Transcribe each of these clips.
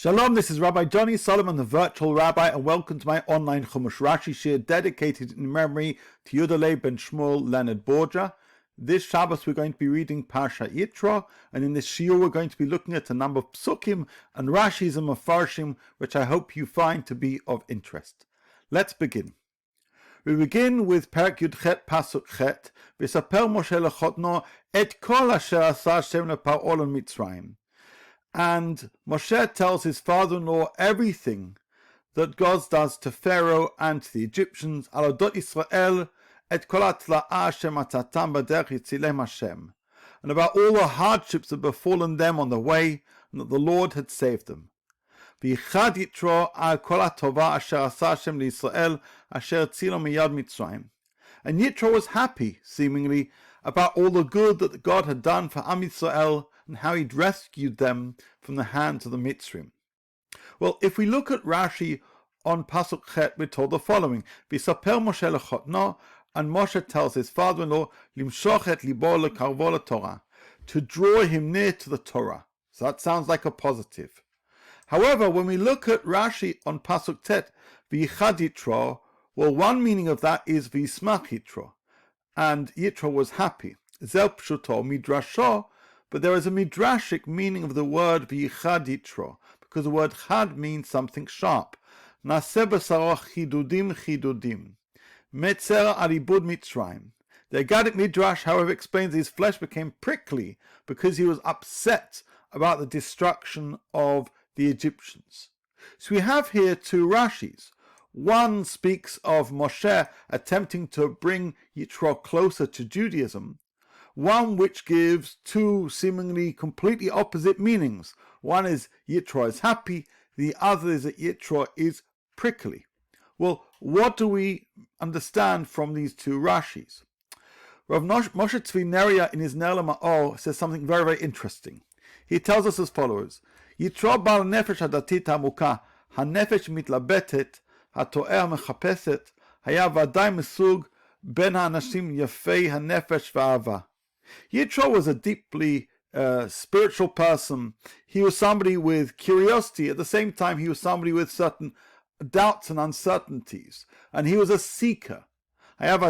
Shalom, this is Rabbi Johnny Solomon, the virtual rabbi, and welcome to my online Chumash Rashi shiur dedicated in memory to Yudalei ben Shmuel Leonard Borgia. This Shabbos we're going to be reading Parsha Yitro, and in this shiur we're going to be looking at a number of psukim and Rashis and Mefarshim, which I hope you find to be of interest. Let's begin. We begin with Perek Yud Chet Pasuk Chet, V'saper Moshe lechotno et kol asher asa Hashem lePar'o leMitzrayim. And Moshe tells his father-in-law everything that God does to Pharaoh and to the Egyptians, Alodot Israel et kol haTla'ah asher matzatam b'derech yitzilem Hashem, and about all the hardships that befallen them on the way, and that the Lord had saved them. V'yichad Yitro al kol haTova asher asa Hashem liYisrael asher tzilo miyad Mitzrayim. And Yitro was happy, seemingly, about all the good that God had done for Am Yisrael and how he'd rescued them from the hands of the Mitzrim. Well, if we look at Rashi on Pasuk Chet, we're told the following: V'saper Moshe lechotno, and Moshe tells his father-in-law, Limshoch et libo lekarvo leTorah, to draw him near to the Torah. So that sounds like a positive. However, when we look at Rashi on Pasuk Tet, V'yichad Yitro, well, one meaning of that is V'yismach Yitro, and Yitro was happy. Zel pshuto midrasho, but there is a midrashic meaning of the word V'yichad Yitro, because the word chad means something sharp. Naseh b'saro chidudim chidudim. Metzer al ibud Mitzrayim. The Aggadic Midrash, however, explains his flesh became prickly because he was upset about the destruction of the Egyptians. So we have here two Rashis. One speaks of Moshe attempting to bring Yitro closer to Judaism, one which gives two seemingly completely opposite meanings. One is Yitro is happy, the other is that Yitro is prickly. Well, what do we understand from these two Rashis? Rav Moshe Tzvi Neria in his Ner LaMa'or says something very, very interesting. He tells us as follows: Yitro bal nefesh hadatit hamuka, hanefesh mitlabetet, hato'er mechapeset, haya vadai mesug ben ha'anashim yafei hanefesh va'ava. Yitro was a deeply spiritual person. He was somebody with curiosity. At the same time, he was somebody with certain doubts and uncertainties. And he was a seeker. He was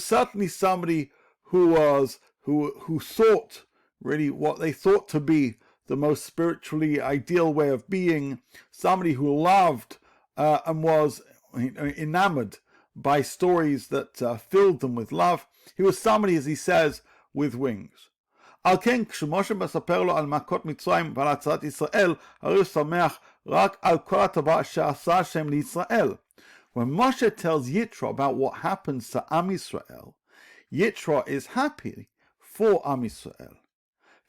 certainly somebody who thought really what they thought to be the most spiritually ideal way of being, somebody who loved and was enamored by stories that filled them with love. He was somebody, as he says, with wings. Al ken כשמשה מספר לו על מכות מצרים ועל הצלת ישראל, הרי הוא שמח רק על כל הטובה אשר עשה השם לישראל. When Moshe tells Yitro about what happens to Am Yisrael, Yitro is happy for Am Yisrael.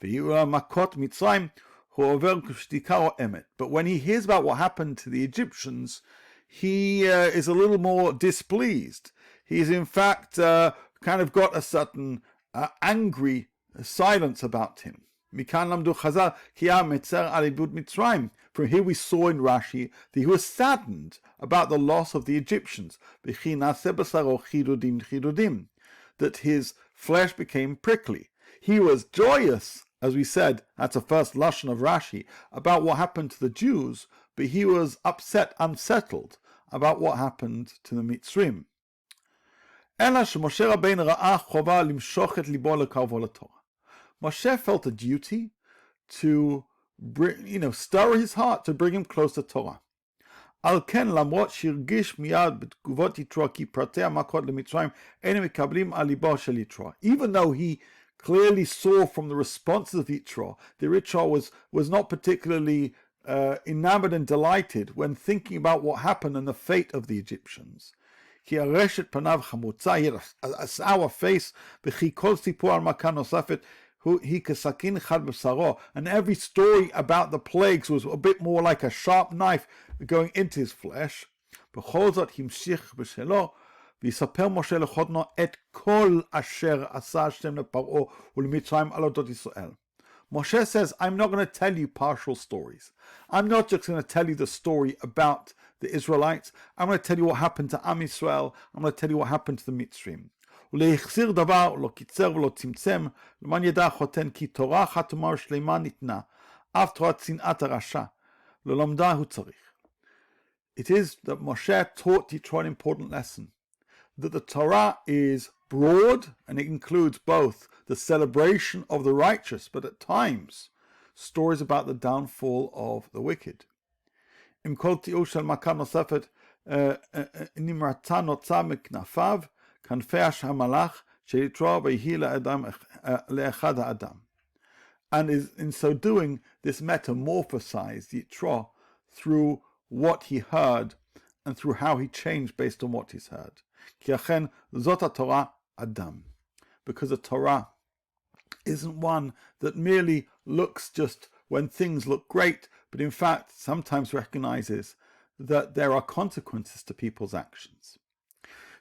ויהיו על מכות מצרים, הוא עובר כשתיקה או אמת. But when he hears about what happened to the Egyptians, he is a little more displeased. He's in fact kind of got a certain angry silence about him. From here we saw in Rashi that he was saddened about the loss of the Egyptians, that his flesh became prickly. He was joyous, as we said, that's the first lashon of Rashi, about what happened to the Jews, but he was upset, unsettled about what happened to the Mitzrim. Moshe felt a duty to bring, stir his heart to bring him close to Torah. Al ken lamrot שהרגיש מיד בתגובות יתרו כי פרטי המכות למצרים אינם מקבלים על ליבו של יתרו. Even though he clearly saw from the responses of Yitro, the Yitro was not particularly enamored and delighted when thinking about what happened and the fate of the Egyptians. כי הרשת פניו חמוצה, he had a sour face, וכי כל סיפור על מכה נוספת he כסכין חד בשרו, and every story about the plagues was a bit more like a sharp knife going into his flesh. בכל זאת המשיך בשלו, ויספר משה לחותנו את כל אשר עשה השם לפרעה ולמצרים על אודות ישראל. Moshe says, I'm not going to tell you partial stories. I'm not just going to tell you the story about the Israelites. I'm going to tell you what happened to Am Yisrael. I'm going to tell you what happened to the Mitzrim. ולהחזיר דבר, לא קיצר ולא צמצם, למען ידע החותן כי תורה חתומה ושלמה ניתנה, אף תורת שנאת הרשע, ללומדה הוא צריך. It is that Moshe taught Yitro an important lesson, that the Torah is broad and it includes both the celebration of the righteous, but at times stories about the downfall of the wicked. עם כל תיאור של מכה נוספת, נמרתה נוצה מכנפיו, כנפי המלאך של יתרו ויהי לאחד האדם. And in so doing, this metamorphosized Yitro through what he heard and through how he changed based on what he's heard. כי אכן זאת התורה אדם. Because the Torah isn't one that merely looks just when things look great, but in fact sometimes recognizes that there are consequences to people's actions.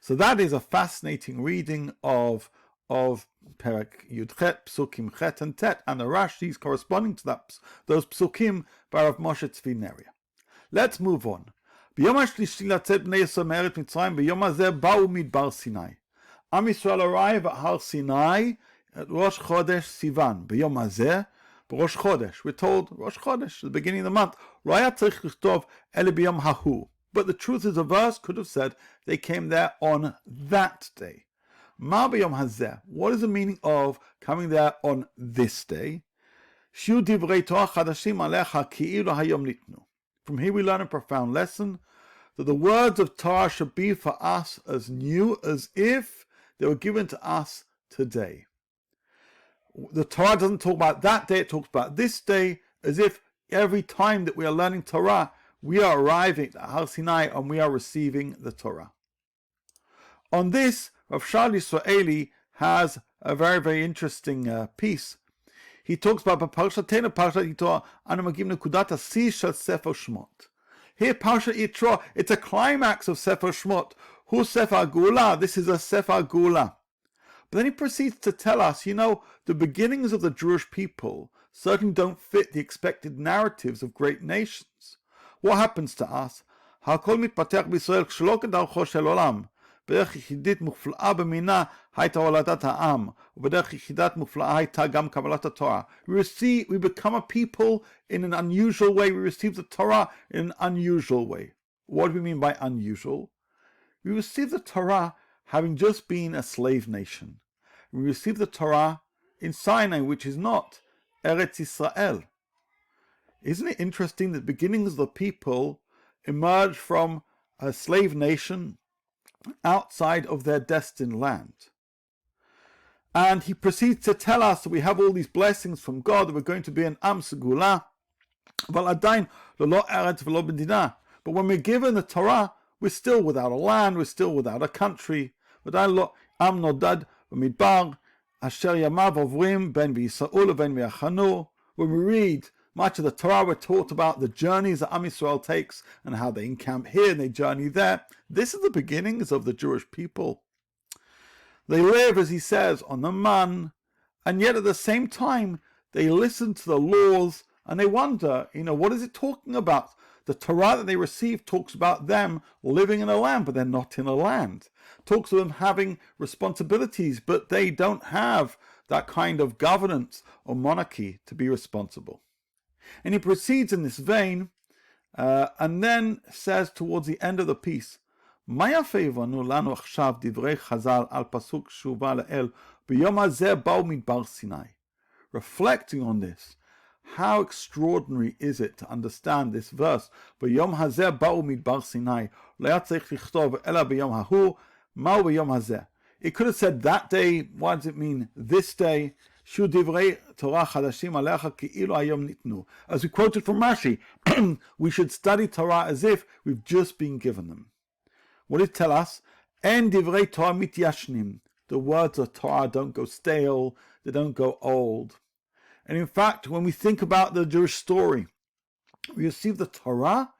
So that is a fascinating reading of Perek Yudchet, Psukim Chet and Tet, and the Rashis corresponding to those Psukim by Rav Moshe Tzvi Neria. Let's move on. ביום השלישי לצאת בני ישראל מארץ מצרים, ביום הזה באו מדבר סיני. עם ישראל arrive at Har Sinai at Rosh Chodesh Sivan. ביום הזה, בראש חודש. We're told Rosh Chodesh, the beginning of the month. לא היה צריך לכתוב אלה ביום ההוא. But the truth is, the verse could have said they came there on that day. מה ביום הזה? What is the meaning of coming there on this day? שיהיו דברי תורה חדשים עליך כאילו היום ניתנו. From here we learn a profound lesson, that the words of Torah should be for us as new as if they were given to us today. The Torah doesn't talk about that day, it talks about this day, as if every time that we are learning Torah, we are arriving at Har Sinai and we are receiving the Torah. On this, Rav Shal Yisraeli has a very, very interesting piece. He talks about Parshatenu, Parshat Yitro, Anu Magim Nekudat HaSi Shel Sefer Shmot. Here, Parshat Yitro, it's a climax of Sefer Shmot. Hu Sefer Gula, this is a Sefer Gula. But then he proceeds to tell us, the beginnings of the Jewish people certainly don't fit the expected narratives of great nations. What happens to us? Hakol mitpatech b'Yisrael k'shelo k'darcho shel olam. בדרך יחידית מופלאה במינה הייתה הולדת העם, ובדרך יחידת מופלאה הייתה גם קבלת התורה. We become a people in an unusual way. We receive the Torah in an unusual way. What do we mean by unusual? We receive the Torah having just been a slave nation. We receive the Torah in Sinai, which is not Eretz Israel. Isn't it interesting that the beginnings of the people emerge from a slave nation outside of their destined land? And he proceeds to tell us that we have all these blessings from God, that we're going to be an Am Segula, but when we're given the Torah, we're still without a land, we're still without a country. When we read much of the Torah, we're taught about the journeys that Am Yisrael takes and how they encamp here and they journey there. This is the beginnings of the Jewish people. They live, as he says, on the man, and yet at the same time, they listen to the laws and they wonder, what is it talking about? The Torah that they receive talks about them living in a land, but they're not in a land. Talks of them having responsibilities, but they don't have that kind of governance or monarchy to be responsible. And he proceeds in this vein, and then says towards the end of the piece, reflecting on this, how extraordinary is it to understand this verse? It could have said that day. What does it mean this day? As we quoted from Rashi, we should study Torah as if we've just been given them. What did it tell us? The words of Torah don't go stale, they don't go old. And in fact, when we think about the Jewish story, we receive the Torah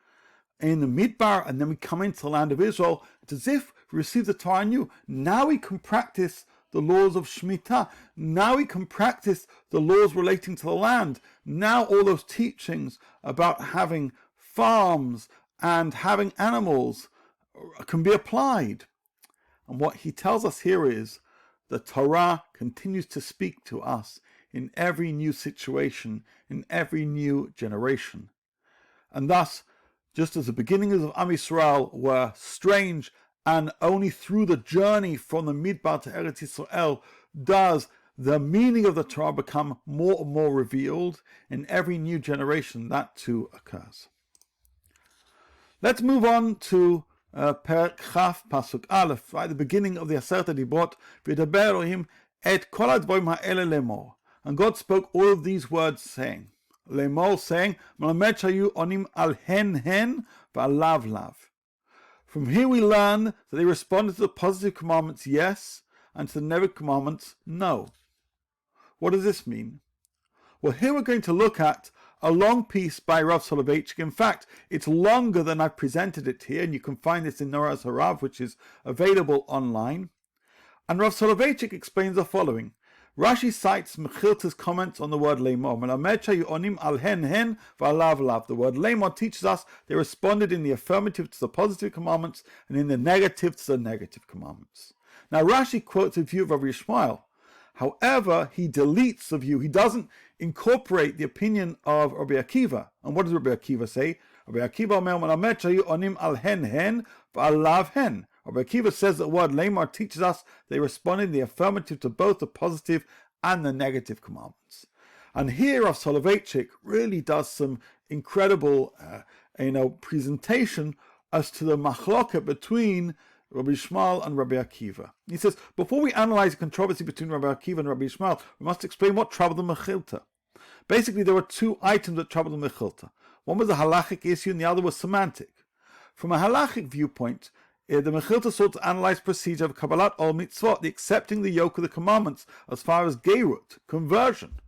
in the Midbar, and then we come into the land of Israel. It's as if we receive the Torah anew. Now we can practice the laws of Shemitah. Now we can practice the laws relating to the land. Now all those teachings about having farms and having animals can be applied. And what he tells us here is the Torah continues to speak to us in every new situation, in every new generation. And thus, just as the beginnings of Am Yisrael were strange, and only through the journey from the Midbar to Eretz Yisrael does the meaning of the Torah become more and more revealed, in every new generation that too occurs. Let's move on to Perek Chaf Pasuk Aleph, right, the beginning of the Aseret Dibrot. V'yidaber Elohim et kol hadvarim ha'ele lemor. And God spoke all of these words, saying, lemor, saying, Melamed shayu onim al hen v'al lav. From here we learn that they responded to the positive commandments, yes, and to the negative commandments, no. What does this mean? Well, here we're going to look at a long piece by Rav Soloveitchik. In fact, it's longer than I've presented it here, and you can find this in Noraz Harav, which is available online. And Rav Soloveitchik explains the following. Rashi cites Mechilta's comments on the word lemor. Melamed shayu onim al hen v'al lav. The word lemor teaches us they responded in the affirmative to the positive commandments and in the negative to the negative commandments. Now Rashi quotes a view of Rabbi Yishmael. However, he deletes the view. He doesn't incorporate the opinion of Rabbi Akiva. And what does Rabbi Akiva say? Rabbi Akiva omer melamed shayu onim al hen v'al lav hen. Rabbi Akiva says that the word lemor teaches us they responded in the affirmative to both the positive and the negative commandments. And here Rav Soloveitchik really does some incredible presentation as to the machloket between Rabbi Yishmael and Rabbi Akiva. He says, before we analyze the controversy between Rabbi Akiva and Rabbi Yishmael, we must explain what troubled the Mechilta. Basically, there were two items that troubled the Mechilta. One was a halachic issue and the other was semantic. From a halachic viewpoint, the Mechilta sought to analyze procedure of Kabbalat Ol Mitzvot, the accepting the yoke of the commandments as far as Geirut, conversion.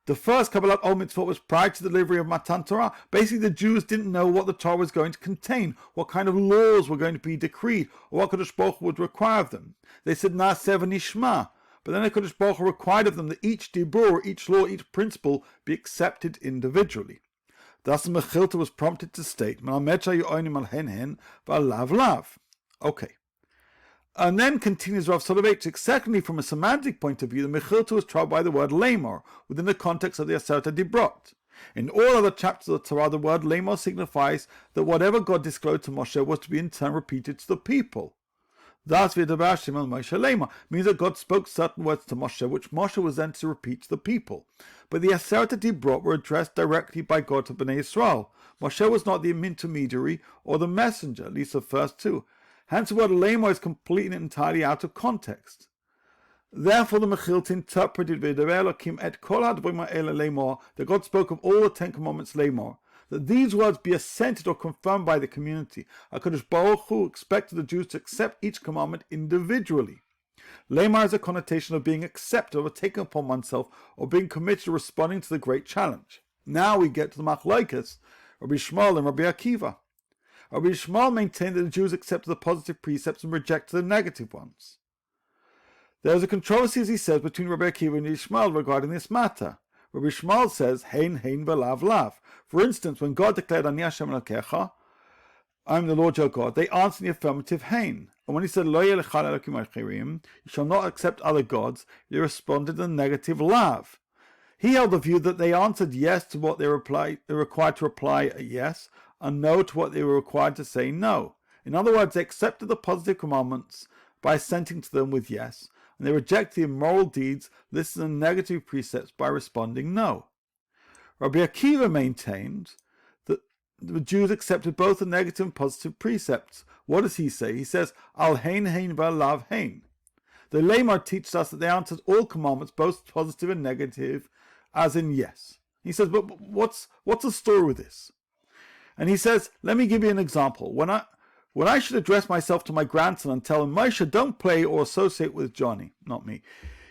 The first Kabbalat Ol Mitzvot was prior to the delivery of Matan Torah. Basically, the Jews didn't know what the Torah was going to contain, what kind of laws were going to be decreed, or what Kadosh Baruch Hu would require of them. They said Na'aseh v'nishma, but then the Kadosh Baruch Hu required of them that each dibur, each law, each principle be accepted individually. Thus the Mechilta was prompted to state, Melamed shayu onim al hen v'al lav. Okay. And then continues Rav Soloveitchik. Secondly, from a semantic point of view, the Mechilta was troubled by the word lemor within the context of the Aseret Dibrot. In all other chapters of the Torah, the word lemor signifies that whatever God disclosed to Moshe was to be in turn repeated to the people. Thus, V'yidaber Hashem el Moshe lemor means that God spoke certain words to Moshe, which Moshe was then to repeat to the people. But the Aseret Dibrot were addressed directly by God to Bnei Yisrael. Moshe was not the intermediary or the messenger, at least the first two. Hence the word lemor is completely and entirely out of context. Therefore the Mechilta interpreted V'yidaber Elokim et kol hadvarim ha'ele lemor, that God spoke of all the Ten Commandments lemor, that these words be assented or confirmed by the community. HaKadosh Baruch Hu expected the Jews to accept each commandment individually. Lemor has a connotation of being accepted or taken upon oneself or being committed to responding to the great challenge. Now we get to the machlokes, Rabbi Yishmael and Rabbi Akiva. Rabbi Yishmael maintained that the Jews accepted the positive precepts and rejected the negative ones. There is a controversy, as he says, between Rabbi Akiva and Yishmael regarding this matter. Rabbi Yishmael says, hein v'lav. For instance, when God declared, Ani Hashem Elokecha, I am the Lord your God, they answered in the affirmative, hein. And when he said, Lo yeh lecha elokim acherim, you shall not accept other gods, they responded in the negative, lav. He held the view that they answered yes to what they were required to reply a yes, and no to what they were required to say no. In other words, they accepted the positive commandments by assenting to them with yes, and they rejected the immoral deeds listed in the negative precepts by responding no. Rabbi Akiva maintained that the Jews accepted both the negative and positive precepts. What does he say? He says, Al hein v'al lav hein. The lemor teaches us that they answered all commandments, both positive and negative, as in yes. He says, but what's the story with this? And he says, let me give you an example. When I should address myself to my grandson and tell him, Moshe, don't play or associate with Johnny, not me.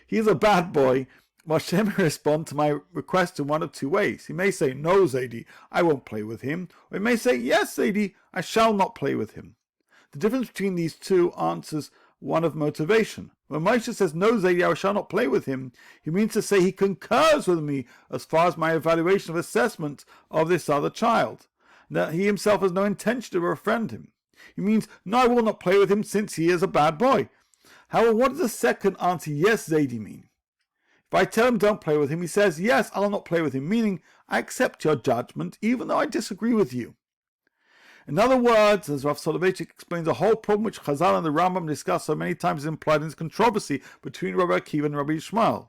He's a bad boy. Moshe may respond to my request in one of two ways. He may say, no, Zadie, I won't play with him. Or he may say, yes, Zadie, I shall not play with him. The difference between these two answers one of motivation. When Moshe says, no, Zadie, I shall not play with him, he means to say he concurs with me as far as my evaluation of assessment of this other child. That he himself has no intention to befriend him. He means, no, I will not play with him since he is a bad boy. However, what does the second answer, yes, Zaidi, mean? If I tell him don't play with him, he says, yes, I'll not play with him, meaning I accept your judgment, even though I disagree with you. In other words, as Rav Soloveitchik explains, the whole problem which Chazal and the Rambam discuss so many times is implied in this controversy between Rabbi Akiva and Rabbi Yishmael.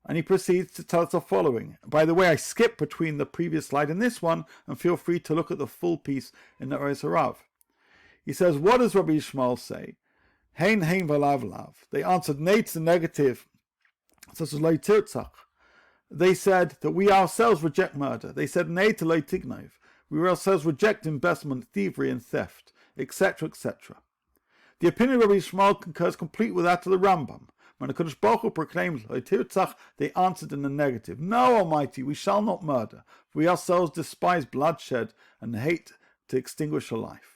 And he proceeds to tell us the following. By the way, I skipped between the previous slide and this one, and feel free to look at the full piece in the Ois Harav. He says, what does Rabbi Yishmael say? Hein, hein, v'lav, lav. They answered nay to the negative, such as lo tirtzach. They said that we ourselves reject murder. They said nay to lo tignav. We ourselves reject investment, thievery, and theft, etc., etc. The opinion of Rabbi Yishmael concurs completely with that of the Rambam. When the Kodesh Baruch Hu proclaimed lo tirtzach, they answered in the negative. No, Almighty, we shall not murder. For we ourselves despise bloodshed and hate to extinguish a life.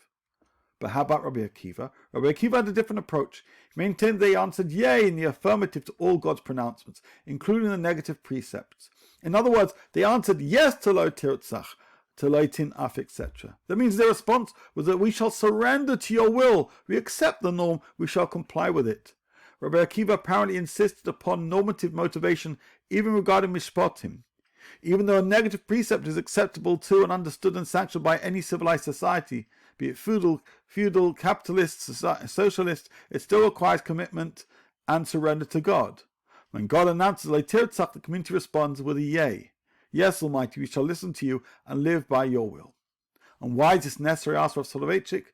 But how about Rabbi Akiva? Rabbi Akiva had a different approach. He maintained they answered yea in the affirmative to all God's pronouncements, including the negative precepts. In other words, they answered yes to lo tirtzach, to lo tinaf, etc. That means their response was that we shall surrender to your will. We accept the norm, we shall comply with it. Rabbi Akiva apparently insisted upon normative motivation even regarding mishpatim. Even though a negative precept is acceptable to and understood and sanctioned by any civilized society, be it feudal, capitalist, socialist, it still requires commitment and surrender to God. When God announces lo tirtzach, the community responds with a yea. Yes, Almighty, we shall listen to you and live by your will. And why is this necessary? Asked Rav Soloveitchik.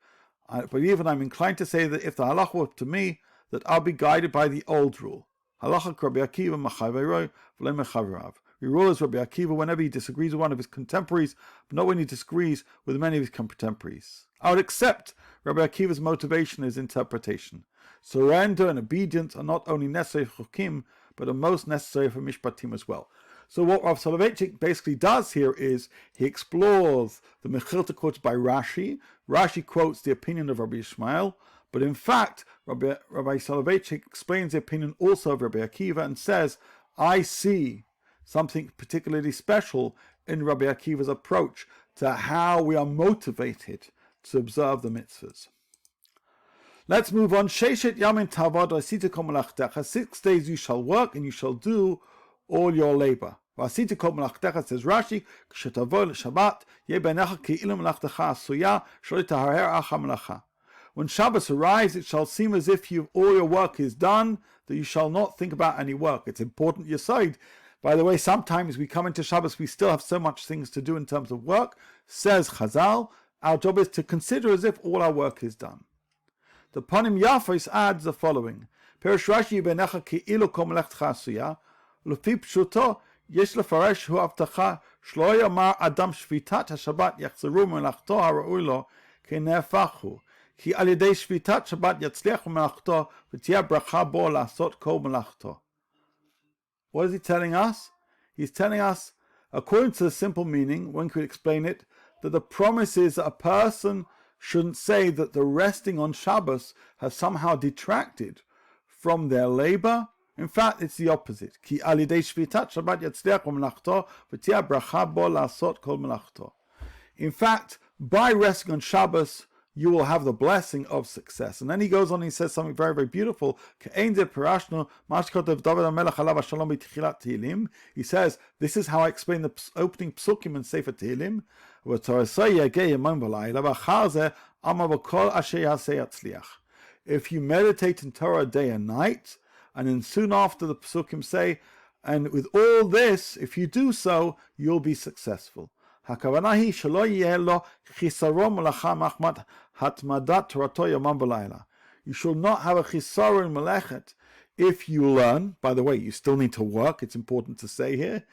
I believe and I'm inclined to say that if the halacha were up to me, that I'll be guided by the old rule. Halacha Rabbi Akiva machavero v'lo mechaverav. We rule as Rabbi Akiva whenever he disagrees with one of his contemporaries, but not when he disagrees with many of his contemporaries. I would accept Rabbi Akiva's motivation and his interpretation. Surrender and obedience are not only necessary for chukim, but are most necessary for mishpatim as well. So what Rav Soloveitchik basically does here is he explores the Mechilta quotes by Rashi. Rashi quotes the opinion of Rabbi Yishmael, but in fact, Rabbi Soloveitchik explains the opinion also of Rabbi Akiva and says, I see something particularly special in Rabbi Akiva's approach to how we are motivated to observe the mitzvahs. Let's move on. 6 days you shall work and you shall do all your labor. Says Rashi, when Shabbos arrives, it shall seem as if all your work is done, that you shall not think about any work. It's important yesod. By the way, sometimes we come into Shabbos, we still have so much things to do in terms of work. Says Chazal, our job is to consider as if all our work is done. The Panim Yafos adds the following. Perish Rashi benecha ki'ilu kol melechtcha asuya, u'lefi pshuto yesh lefaresh hu avtacha shlo yamar adam shvitat haShabbat yachzeru melachto ha'ra'ui lo kenefachu, ki al yedei shvitat Shabbat yatzliach melachto v'tiyah bracha bo la'asot kol melachto. What is he telling us? He's telling us, according to the simple meaning, one could explain it, that the promise is that a person shouldn't say that the resting on Shabbos has somehow detracted from their labor. In fact, it's the opposite. Ki al yedei shvitat Shabbat yatzliach melachto v'tiyah bracha bo la'asot kol melachto. In fact, by resting on Shabbos, you will have the blessing of success. And then he goes on and he says something very, very beautiful. He says, this is how I explain the opening psukim in Sefer Tehillim. If you meditate in Torah day and night, and then soon after the psukim say, and with all this, if you do so, you'll be successful. You shall not have a chisaron melechet if you learn. By the way, you still need to work. It's important to say here.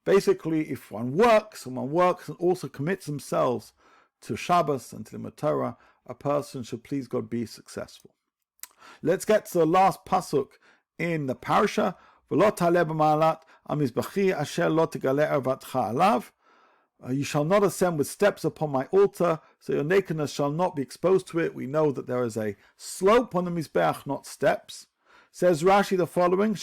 Basically, if someone works and also commits themselves to Shabbos and to the Torah, a person should, please God, be successful. Let's get to the last pasuk in the parasha. You shall not ascend with steps upon my altar, so your nakedness shall not be exposed to it. We know that there is a slope on the Mizbeach, not steps. Says Rashi the following,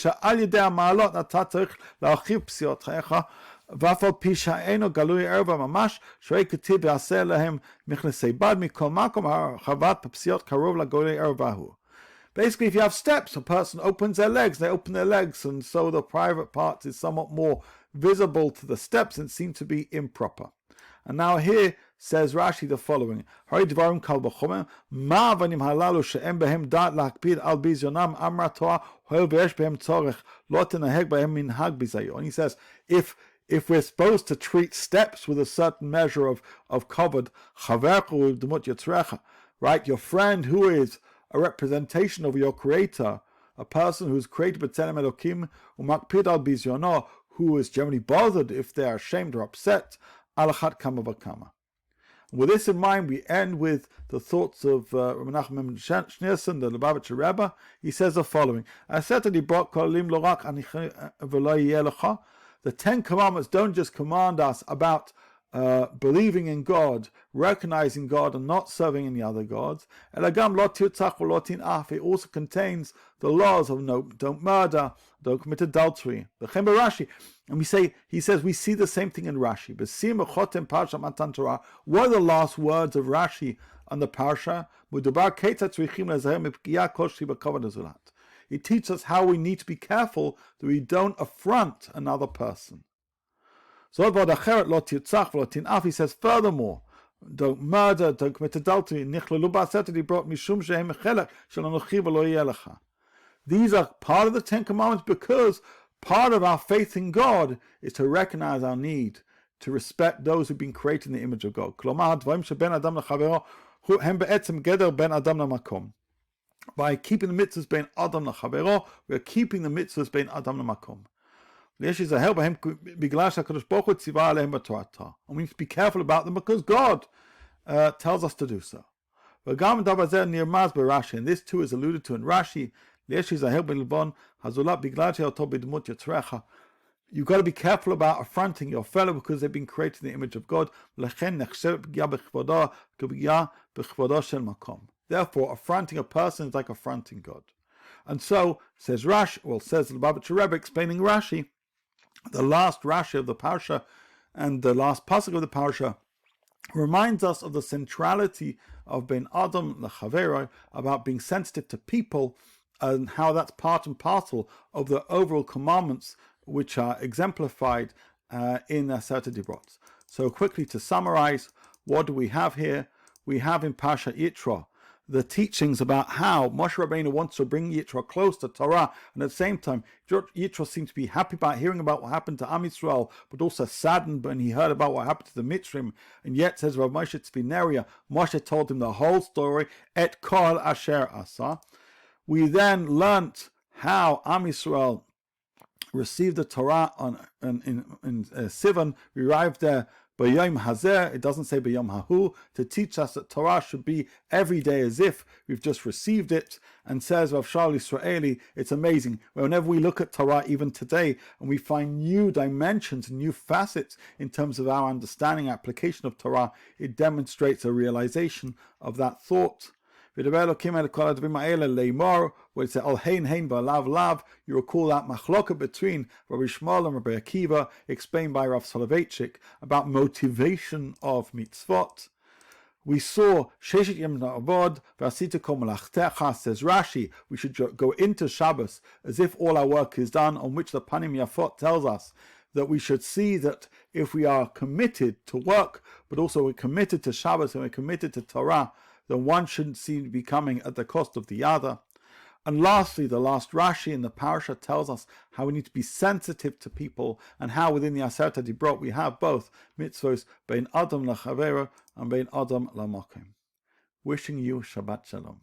ואף פי שאינו גלוי ערווה ממש, שרי כתיב יעשה להם מכנסי בד מכל מקום הרחבת פפסיות קרוב לגלוי ערווה הוא. Basically, if you have steps, a person opens their legs, they open their legs, and so the private parts is somewhat more visible to the steps and seem to be improper. And now here says Rashi the following: Hari dvarim kal b'chomem, ma avanim halalu she'em behem dat lakpid al bizyonam amra Torah hoel v'yesh behem tzorech lo tenaheg behem minhag bizayon. He says, if we're supposed to treat steps with a certain measure of kavod, chaverchu d'mut yitzrecha, right? Your friend who is a representation of your creator, a person who's created b'tzelem Elokim, u'makpid al bizyono, who is generally bothered if they are ashamed or upset, alachat kama v'kama. With this in mind, we end with the thoughts of Rabbi Nachman Schneerson, the Lubavitcher Rebbe. He says the following: the 10 Commandments don't just command us about believing in God, recognizing God, and not serving any other gods. It also contains the laws of don't murder, don't commit adultery. And he says we see the same thing in Rashi. What are the last words of Rashi on the Parsha? It teaches us how we need to be careful that we don't affront another person. He says furthermore, don't murder, don't commit adultery. These are part of the 10 Commandments because part of our faith in God is to recognize our need to respect those who've been created in the image of God. By keeping the mitzvahs bein adam lechavero, we are keeping the mitzvahs bein adam lemakom. And we need to be careful about them because God tells us to do so. And this too is alluded to in Rashi. You've got to be careful about affronting your fellow because they've been created in the image of God. Therefore, affronting a person is like affronting God. And so, says Rashi, says the Lubavitcher Rebbe explaining Rashi, the last Rashi of the Parsha and the last pasuk of the Parsha reminds us of the centrality of Ben Adam L'Chaveroi, about being sensitive to people and how that's part and parcel of the overall commandments which are exemplified in Aseret Dibrot. So quickly to summarize, what do we have here? We have in Parsha Yitro the teachings about how Moshe Rabbeinu wants to bring Yitro close to Torah, and at the same time, Yitro seems to be happy about hearing about what happened to Am Yisrael, but also saddened when he heard about what happened to the Mitzrim, and yet, says Rav Moshe Tzvineria, Moshe told him the whole story, et kol asher asa. We then learnt how Am Yisrael received the Torah in Sivan. We arrived there B'yom Hazer, it doesn't say B'yom Hahu, to teach us that Torah should be every day as if we've just received it. And says Rav Shaul Yisraeli, it's amazing. Whenever we look at Torah, even today, and we find new dimensions, new facets in terms of our understanding, application of Torah, it demonstrates a realization of that thought. Where it says, al hein hein v'alav lav, you recall that machloka between Rabbi Shmuel and Rabbi Akiva, explained by Rav Soloveitchik, about motivation of mitzvot. We saw Sheshet Yom Na'avod v'asita kol malachtecha, says Rashi, we should go into Shabbos as if all our work is done, on which the Panim Yafot tells us that we should see that if we are committed to work, but also we're committed to Shabbos and we're committed to Torah, then one shouldn't seem to be coming at the cost of the other. And lastly, the last Rashi in the Parasha tells us how we need to be sensitive to people, and how within the Aseret Dibrot we have both mitzvos bein Adam l'chavera and bein Adam l'mokim. Wishing you Shabbat Shalom.